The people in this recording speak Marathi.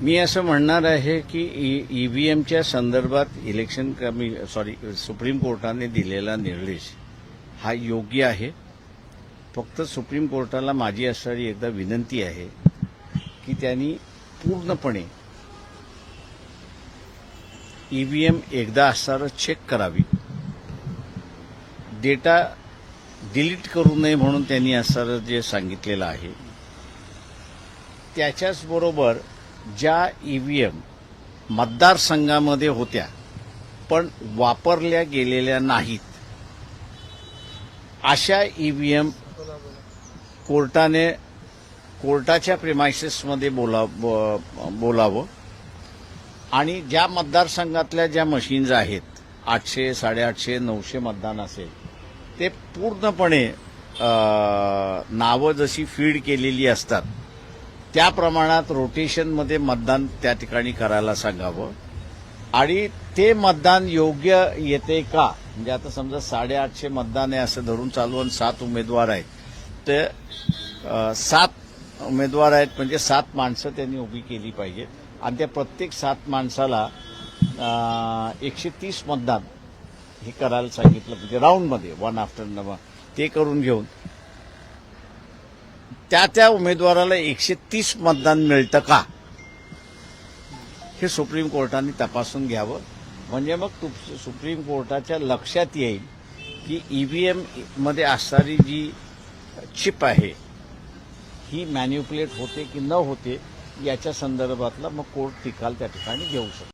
मी असं म्हणणार आहे की ईव्हीएमच्या संदर्भात सुप्रीम कोर्टाने दिलेला निर्देश हा योग्य आहे. फक्त सुप्रीम कोर्टाला माझी असणारी एकदा विनंती आहे की त्यांनी पूर्णपणे ईव्हीएम एकदा असणारं चेक करावी. डेटा डिलीट करू नये म्हणून त्यांनी असणारं जे सांगितलेलं आहे, त्याच्याचबरोबर ज्या ईव्हीएम मतदारसंघामध्ये होत्या पण वापरल्या गेलेल्या नाहीत, अशा ईव्हीएम कोर्टाच्या प्रिमायसेसमध्ये बोलावं आणि ज्या मतदारसंघातल्या ज्या मशीन्स आहेत, 800, 850, 900 मतदान असेल, ते पूर्णपणे नावं जशी फीड केलेली असतात त्या प्रमाणात रोटेशनमध्ये मतदान त्या ठिकाणी करायला सांगावं. आणि ते मतदान योग्य येते का, म्हणजे आता समजा 850 मतदान आहे असं धरून चालू आणि 7 उमेदवार आहेत, तर 7 उमेदवार आहेत म्हणजे 7 माणसं त्यांनी उभी केली पाहिजे आणि त्या प्रत्येक 7 माणसाला 130 मतदान हे करायला सांगितलं म्हणजे राऊंडमध्ये वन आफ्टर ते करून घेऊन त्या उमेदवाराला 130 मतदान मिळतं का हे सुप्रीम कोर्टाने तपासून घ्यावं. म्हणजे मग सुप्रीम कोर्टाच्या लक्षात येईल की ईव्हीएम मध्ये असणारी जी चिप आहे ही मॅन्युप्युलेट होते की न होते याच्या संदर्भातला मग कोर्ट निकाल त्या ठिकाणी घेऊ शकतो.